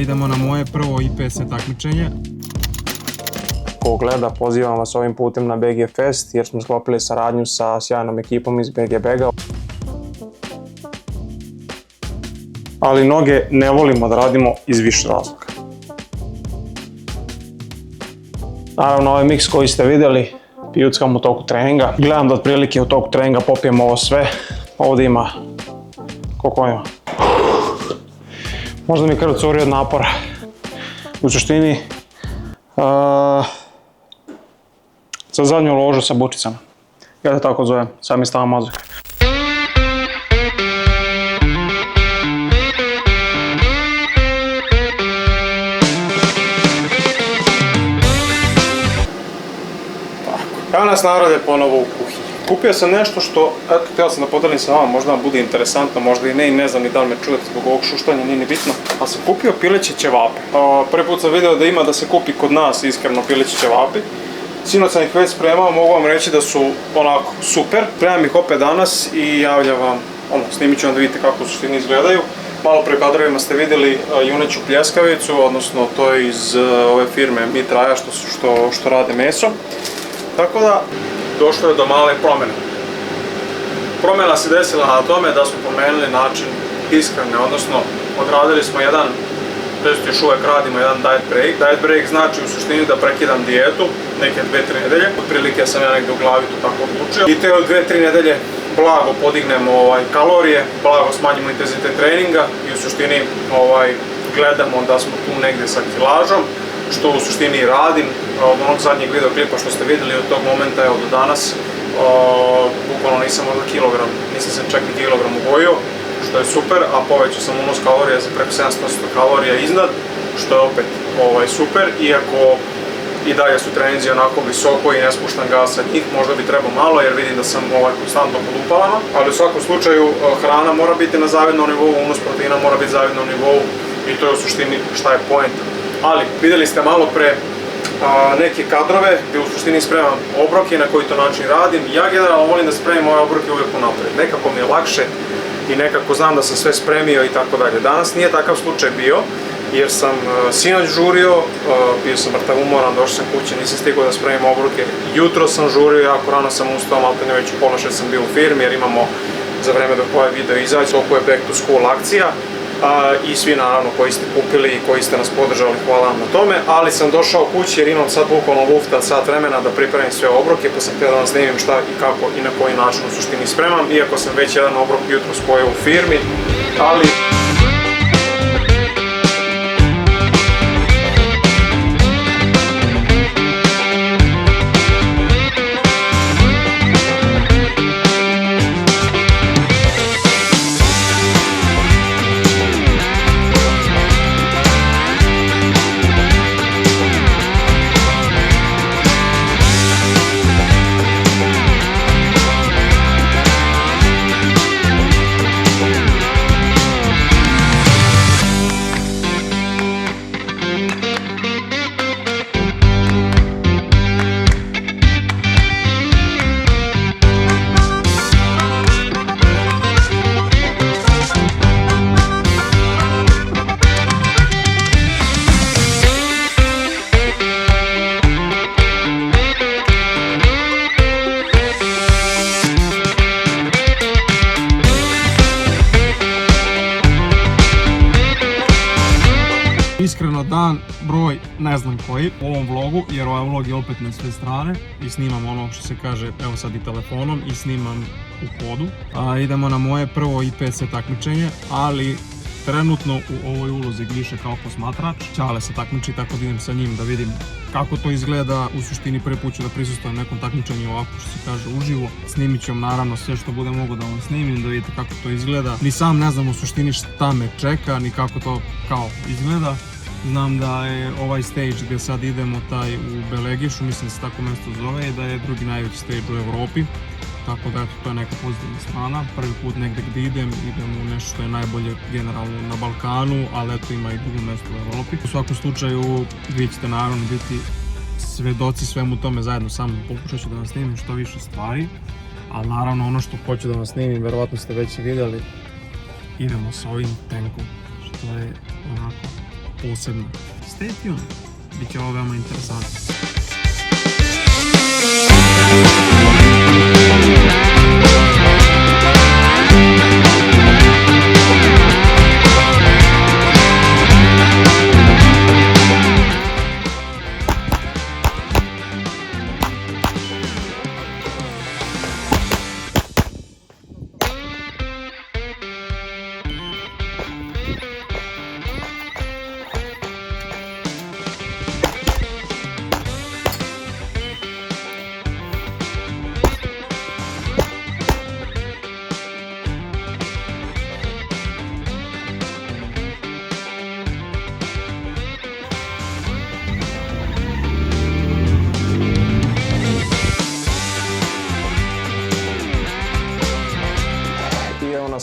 Idemo na moje prvo IPS takmičenje. Ko gleda, pozivam vas ovim putem na BG Fest jer smo sklopili saradnju sa sjajnom ekipom iz BG Bega. Ali noge ne volimo da radimo iz više razloga. Naravno, ovaj miks koji ste vidjeli pijuckam u toku treninga. Gledam da otprilike u toku treninga popijem ovo sve. Ovdje ima, koliko ima? Možda mi krv curi od napora. U suštini, za zadnju ložu sa bučicama. Ja da tako zovem, sami stavam mozak. Evo nas narode ponovo u kuhinji. Kupio sam nešto što, eto, htio sam da podelim sa vama, možda vam bude interesantno, možda i ne, i ne znam ni da li me čujete zbog ovog šuštanja, nije ni bitno. Ali sam kupio pileće ćevape. Prvi put sam vidio da ima da se kupi kod nas iskreno pileće ćevapi. Sinoć sam ih već spremao, mogu vam reći da su onako super. Spremam ih opet danas i javljam vam, snimit ću vam da vidite kako u suštini izgledaju. Malo pre kadrovima ste vidjeli juneću pljeskavicu, odnosno to je iz ove firme Mitraja što rade meso. Tako da, došlo je do male promjene. Promjena se desila na tome da smo promenili način ishrane, odnosno odradili smo jedan, još uvijek radimo jedan diet break. Diet break znači u suštini da prekidam dijetu neke 2-3 nedelje. Otprilike sam ja negdje u glavi to tako odlučio. I te 2-3 nedelje blago podignemo kalorije, blago smanjimo intenzitet treninga i u suštini gledamo da smo tu negdje sa kilažom, što u suštini i radim. Od onog zadnjeg videoklipa što ste vidjeli od tog momenta, evo do danas, bukvalno nisam možda kilogram, nisam se čak ni kilogram ugojio, što je super, a povećao sam unos kalorija za preko 700 kalorija iznad, što je opet super, iako i dalje su treninzi onako visoko i ne spuštam gas sa njih, možda bi trebao malo jer vidim da sam konstantno pod upalama, ali u svakom slučaju hrana mora biti na zavidnom nivou, unos proteina mora biti na zavidnom nivou i to je u suštini šta je point. Ali vidjeli ste malo pre neke kadrove gdje u suštini spremam obroke i na koji to način radim. Ja generalno volim da spremim ove obroke uvijek unaprijed. Nekako mi je lakše i nekako znam da sam sve spremio i tako dalje. Danas nije takav slučaj bio jer sam sinoć žurio, bio sam mrtav umoran, došao sam kući, nisam stigao da spremim obroke. Jutro sam žurio, jako rano sam ustao, maltene već u pola 6 sam bio u firmi jer imamo za vreme dok ovaj video izaći, oko je back to school akcija. I svi naravno koji ste kupili i koji ste nas podržali, hvala vam na tome, ali sam došao kući jer imam sad bukvalno lufta sat vremena da pripremim sve obroke, pa sam htio da vam snimim šta i kako i na koji način u suštini spremam, iako sam već jedan obrok jutro spojio u firmi, ali... Iskreno dan, broj, ne znam koji u ovom vlogu, jer ovaj vlog je opet na sve strane i snimam ono što se kaže, evo sad i telefonom i snimam u hodu. Idemo na moje prvo IPS takmičenje, ali trenutno u ovoj ulozi više kao posmatrač. Ćale se takmiči, tako da idem sa njim da vidim kako to izgleda. U suštini prvi put ću da prisustvujem nekom takmičenju ovako što se kaže uživo. Snimit ću vam naravno sve što bude mogu da vam snimim, da vidite kako to izgleda. Ni sam ne znam u suštini šta me čeka, ni kako to kao izgleda. Znam da je ovaj stage gdje sad idemo, taj u Belegišu, mislim da se tako mjesto zove, i da je drugi najveći stage u Evropi. Tako da eto, to je neka pozitivna strana. Prvi put negdje gdje idem u nešto što je najbolje generalno na Balkanu, ali eto ima i drugo mjesto u Evropi. U svakom slučaju vi ćete naravno biti svedoci svemu tome zajedno sa mnom. Pokušat ću da vam snimim što više stvari, ali naravno ono što hoću da vam snimim, verovatno ste već i vidjeli, idemo s ovim tankom, što je onako posebno. Stay tuned, bit će ovo veoma interesantno.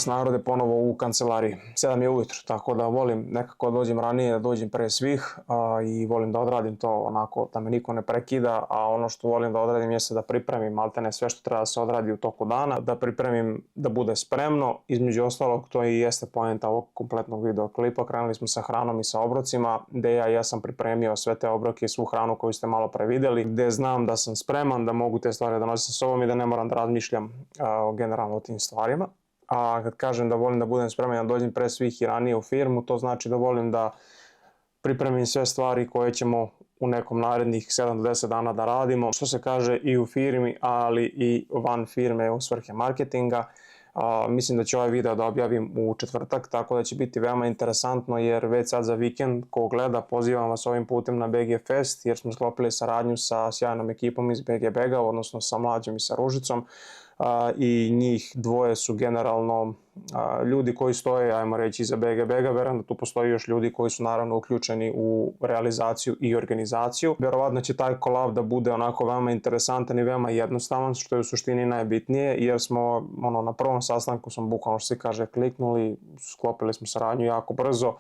Narode ponovo u kancelariji. 7 je ujutro, tako da volim nekako dođem ranije, da dođem pre svih i volim da odradim to onako da me niko ne prekida, a ono što volim da odradim jeste da pripremim maltene sve što treba da se odradi u toku dana, da pripremim da bude spremno. Između ostalog, to i jeste poenta ovog kompletnog videoklipa. Krenuli smo sa hranom i sa obrocima, gde ja sam pripremio sve te obroke i svu hranu koju ste malo pre videli, gde znam da sam spreman, da mogu te stvari da nosim sa sobom i da ne moram da razmišljam generalno o tim stvarima. A kad kažem da volim da budem spreman da dođem pre svih i ranije u firmu, to znači da volim da pripremim sve stvari koje ćemo u nekom narednih 7 do 10 dana da radimo, što se kaže i u firmi, ali i van firme u svrhe marketinga. Mislim da ću ovaj video da objavim u četvrtak, tako da će biti veoma interesantno jer već sad za vikend ko gleda pozivam vas ovim putem na BG Fest jer smo sklopili saradnju sa sjajnom ekipom iz BG Bega, odnosno sa Mlađom i sa Ružicom. I njih dvoje su generalno ljudi koji stoje, ajmo reći, iza BG Bega. Verujem da tu postoji još ljudi koji su naravno uključeni u realizaciju i organizaciju. Verovatno će taj kolab da bude onako veoma interesantan i veoma jednostavan, što je u suštini najbitnije, jer smo na prvom sastanku smo bukvalno što se kaže kliknuli, sklopili smo saradnju jako brzo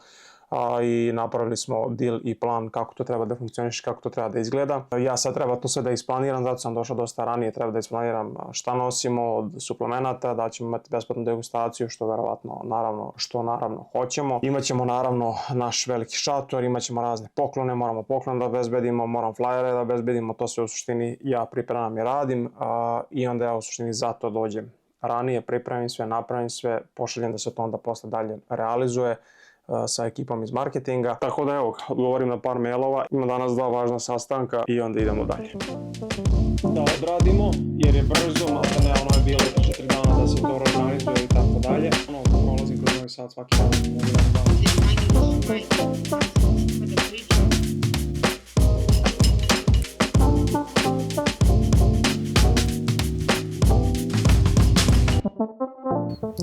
i napravili smo deal i plan kako to treba da funkcioniše, kako to treba da izgleda. Ja sad treba to sve da isplaniram, zato sam došao dosta ranije, treba da isplaniram šta nosimo od suplemenata, da ćemo imati besplatnu degustaciju, što verovatno, naravno hoćemo. Imaćemo naravno naš veliki šator, imaćemo razne poklone, moramo poklon da obezbedimo, moram flyere da obezbedimo, to sve u suštini ja pripremam i radim i onda ja u suštini zato dođem ranije, pripremim sve, napravim sve, pošaljem da se to onda posle dalje realizuje sa ekipom iz marketinga. Tako da evo, odgovorim na par mailova, ima danas 2 važna sastanka i onda idemo dalje. Da odradimo, jer je brzo, malta ne, ono je bilo 4 dana da se to organizuje i tako dalje. Prolazim kroz Novi Sad svaki dan.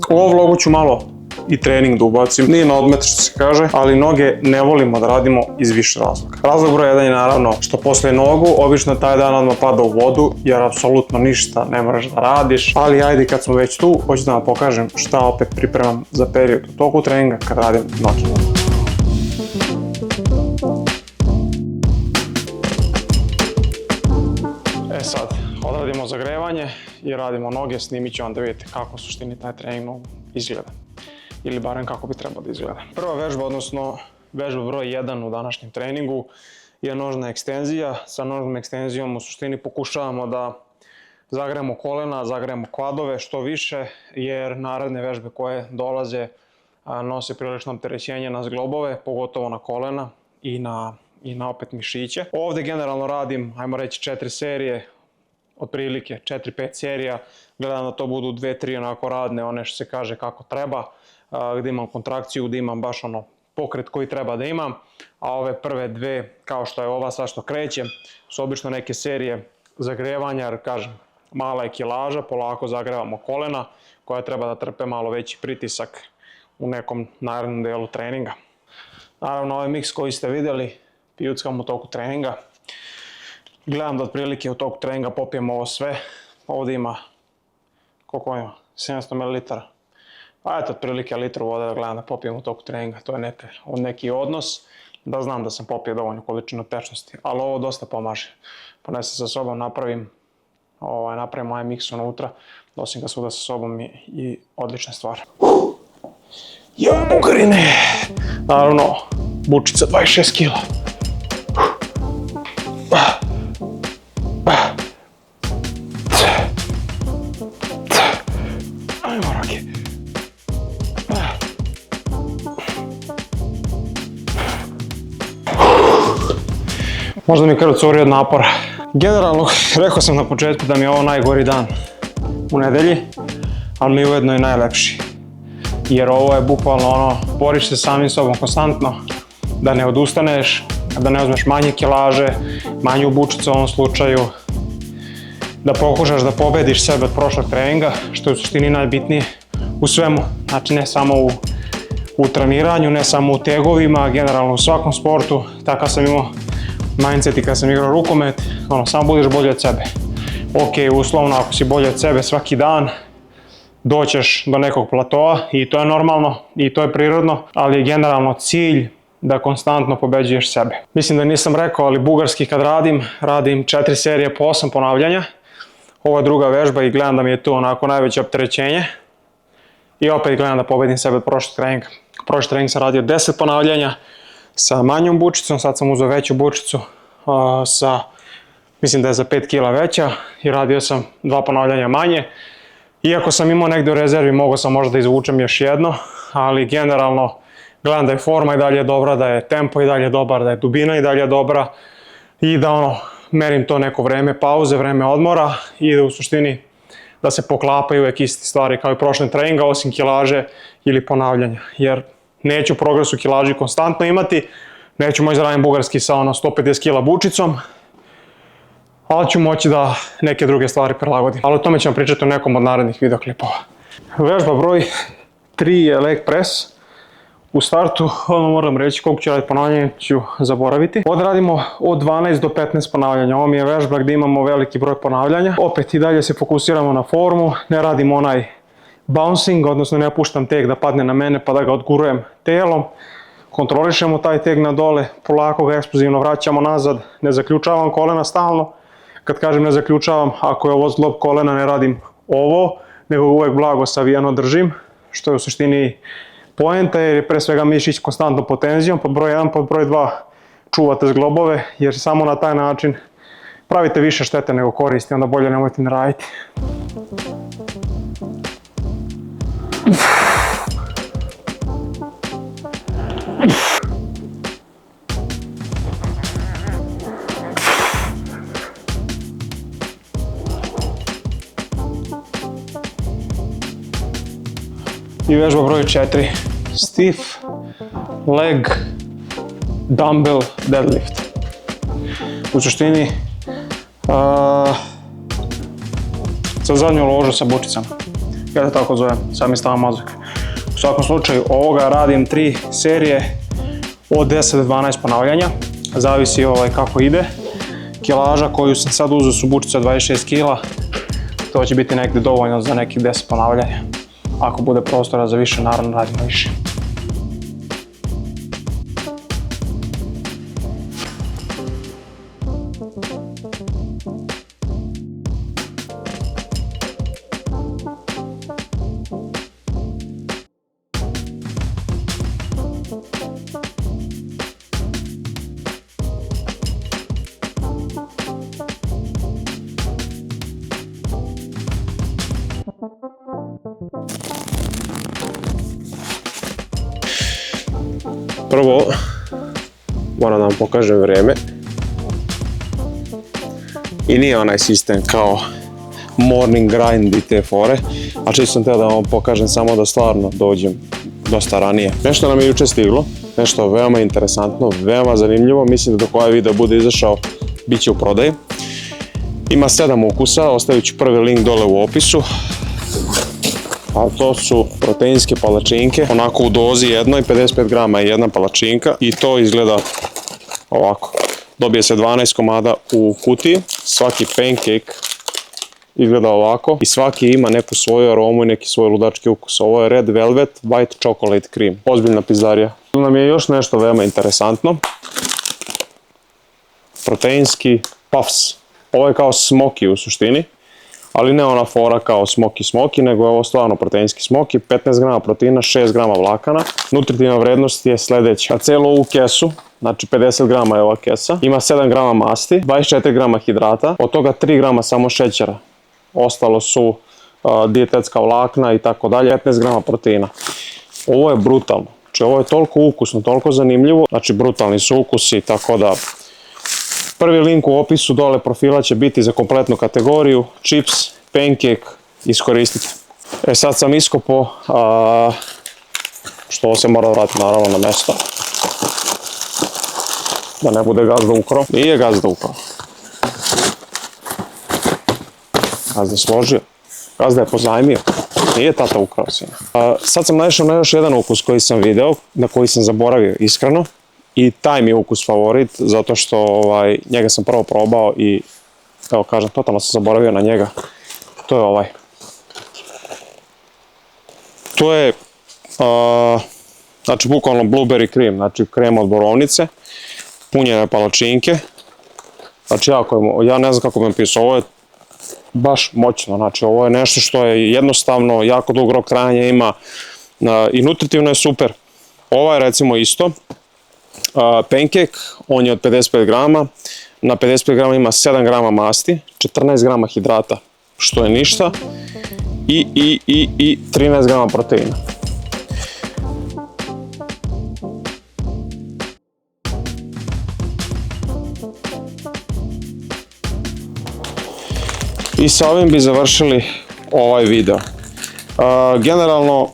U ovom vlogu ću malo i trening da ubacim. Nije na odmet što se kaže, ali noge ne volimo da radimo iz više razloga. Razlog broj 1 je naravno što posle nogu obično taj dan odmah pada u vodu jer apsolutno ništa ne moraš da radiš, ali ajde kad smo već tu, hoću da vam pokažem šta opet pripremam za period u toku treninga kad radim noge. Sad, odradimo zagrevanje i radimo noge, snimit ću vam da vidite kako u suštini taj trening izgleda. Ili barem kako bi trebalo da izgleda. Prva vežba, odnosno vežba broj 1 u današnjem treningu je nožna ekstenzija. Sa nožnom ekstenzijom u suštini pokušavamo da zagrejemo kolena, zagrejemo kvadove što više, jer naredne vežbe koje dolaze nose prilično opterećenje na zglobove, pogotovo na kolena i na opet mišiće. Ovde generalno radim, ajmo reći, 4 serije, otprilike 4-5 serija. Gledam da to budu 2-3 onako radne, one što se kaže kako treba, gde imam kontrakciju, gde imam baš pokret koji treba da imam, a ove prve 2, kao što je ova sad što krećem, su obično neke serije zagrevanja, jer kažem, mala je kilaža, polako zagrevamo kolena, koja treba da trpe malo veći pritisak u nekom narednom delu treninga. Naravno, ovaj miks koji ste vidjeli, pijuckam u toku treninga. Gledam da otprilike u toku treninga popijem ovo sve. Ovdje ima, koliko ima? 700 ml. Pa eto, otprilike litru vode da gledam da popijem u toku treninga. To je neki odnos, da znam da sam popio dovoljnu količinu tečnosti. Ali ovo dosta pomaže. Ponesem sa sobom, napravim ovaj miks unutra, nosim ga svuda sa sobom i odlična stvar. Jo, bugarine! Naravno, bučica 26 kila. Ajmo Roki. Možda mi krv curi od napora. Generalno, rekao sam na početku da mi je ovo najgori dan u nedelji, ali mi je ujedno i najlepši. Jer ovo je bukvalno ono, boriš se samim sobom konstantno, da ne odustaneš, da ne uzmeš manje kilaže, manju bučicu u ovom slučaju, da pokušaš da pobediš sebe od prošlog treninga, što je u suštini najbitnije u svemu. Znači ne samo u treniranju, ne samo u tegovima, generalno u svakom sportu. Takav sam imao mindset i kad sam igrao rukomet, ono, samo budeš bolji od sebe. Ok, uslovno, ako si bolji od sebe svaki dan, doćeš do nekog platoa i to je normalno i to je prirodno, ali je generalno cilj da konstantno pobeđuješ sebe. Mislim da nisam rekao, ali bugarski kad radim 4 serije po 8 ponavljanja. Ovo je druga vežba i gledam da mi je tu onako najveće opterećenje. I opet gledam da pobedim sebe od prošlog treninga. Prošli trening sam radio 10 ponavljanja sa manjom bučicom, sad sam uzeo veću bučicu mislim da je za 5 kila veća i radio sam 2 ponavljanja manje. Iako sam imao negdje u rezervi, mogao sam možda da izvučem još jedno, ali generalno gledam da je forma i dalje dobra, da je tempo i dalje dobar, da je dubina i dalje dobra i da merim to neko vreme pauze, vreme odmora i da u suštini da se poklapaju uvijek iste stvari kao i prošlim treninga, osim kilaže ili ponavljanja. Jer neću progres u kilaži konstantno imati, neću moći da radim bugarski sa 150 kila bučicom, ali ću moći da neke druge stvari prilagodim. Ali o tome ćemo pričati u nekom od narednih videoklipova. Vežba broj 3 je leg press. U startu, moram reći koliko ću raditi ponavljanja, ću zaboraviti. Odradimo od 12 do 15 ponavljanja. Ovo mi je vežba gdje imamo veliki broj ponavljanja. Opet i dalje se fokusiramo na formu, ne radimo onaj bouncing, odnosno ne puštam teg da padne na mene pa da ga odgurujem telom. Kontrolišemo taj teg na dole, polako ga eksplozivno vraćamo nazad, ne zaključavam kolena stalno. Kad kažem ne zaključavam, ako je ovo zglob kolena ne radim ovo, nego uvijek blago savijano držim, što je u suštini poenta jer je pre svega mišić konstantno pod tenzijom, pod broj 1, pod broj 2 čuvate zglobove jer samo na taj način pravite više štete nego koristi, onda bolje nemojte ne raditi. I vežba broj 4, stiff leg dumbbell deadlift. U suštini za zadnju ložu sa bučicama. Ja to tako zovem, sami stavam mozak. U svakom slučaju ovoga radim 3 serije od 10 do 12 ponavljanja. Zavisi kako ide. Kilaža koju sam sad uzeo su bučice od 26 kila. To će biti negdje dovoljno za nekih 10 ponavljanja. Ako bude prostora za više, naravno radimo više. Prvo, moram da vam pokažem vreme. I nije onaj sistem kao morning grind i te fore, a čisto sam teo da vam pokažem samo da stvarno dođem dosta ranije. Nešto nam je juče stiglo, nešto veoma interesantno, veoma zanimljivo, mislim da dok ovaj video bude izašao, bit će u prodaji. Ima 7 ukusa, ostavit ću prvi link dole u opisu. A to su proteinske palačinke, onako u dozi jednoj, 55 grama je jedna palačinka i to izgleda ovako. Dobije se 12 komada u kutiji, svaki pancake izgleda ovako i svaki ima neku svoju aromu i neki svoj ludački ukus. Ovo je Red Velvet White Chocolate Cream, ozbiljna pizdarija. Tu nam je još nešto veoma interesantno. Proteinski puffs. Ovo je kao smoky u suštini. ali ne ona fora kao smoky, nego je ovo stvarno proteinski smoky, 15 grama proteina, 6 grama vlakana. Nutritivna vrednost je sljedeća. A celu ovu kesu, znači 50 grama je ova kesa, ima 7 grama masti, 24 grama hidrata, od toga 3 grama samo šećera. Ostalo su dijetetska vlakna i tako dalje, 15 grama proteina. Ovo je brutalno. Znači ovo je toliko ukusno, toliko zanimljivo, znači brutalni su ukusi, tako da prvi link u opisu dole profila će biti za kompletnu kategoriju, chips, pancake, iskoristite. Sad sam iskopao, što ovo se mora vratiti naravno na mjesto, da ne bude gazda ukrao. Nije gazda ukrao. Gazda složio. Gazda je pozajmio. Nije tata ukrao sina. Sad sam naišao na još jedan ukus koji sam video, na koji sam zaboravio iskreno. I taj mi je ukus favorit, zato što njega sam prvo probao i, evo kažem, totalno sam zaboravio na njega. To je ovaj. To je, znači, bukvalno blueberry cream, znači krem od borovnice, punjene palačinke. Znači, ja ne znam kako bi napisao, ovo je baš moćno, znači ovo je nešto što je jednostavno, jako dug rok trajanja ima i nutritivno je super. Ovo je recimo isto, pancake, on je od 55 grama, na 55 grama ima 7 grama masti, 14 grama hidrata, što je ništa, i 13 grama proteina. I sa ovim bi završili ovaj video. Generalno,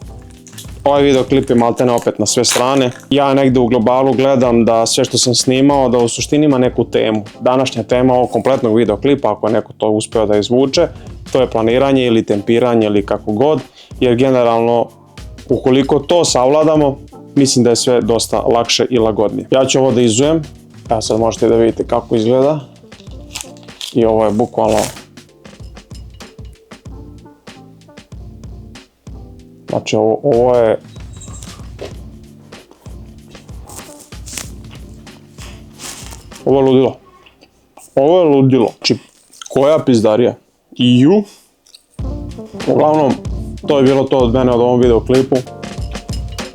ovaj video klip je maltene opet na sve strane. Ja negdje u globalu gledam da sve što sam snimao, da u suštini ima neku temu. Današnja tema ovog kompletnog video klipa, ako je neko to uspeo da izvuče, to je planiranje ili tempiranje ili kako god, jer generalno, ukoliko to savladamo, mislim da je sve dosta lakše i lagodnije. Ja ću ovo da izujem, evo sad možete da vidite kako izgleda. I ovo je bukvalno, znači ovo je ludilo. Ovo je ludilo. Znači, koja pizdarija. Uglavnom, to je bilo to od mene od ovom videoklipu.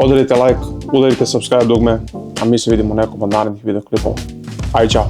Udarite like, udarite subscribe dugme, a mi se vidimo u nekom od narednih videoklipova. Ajde, čao!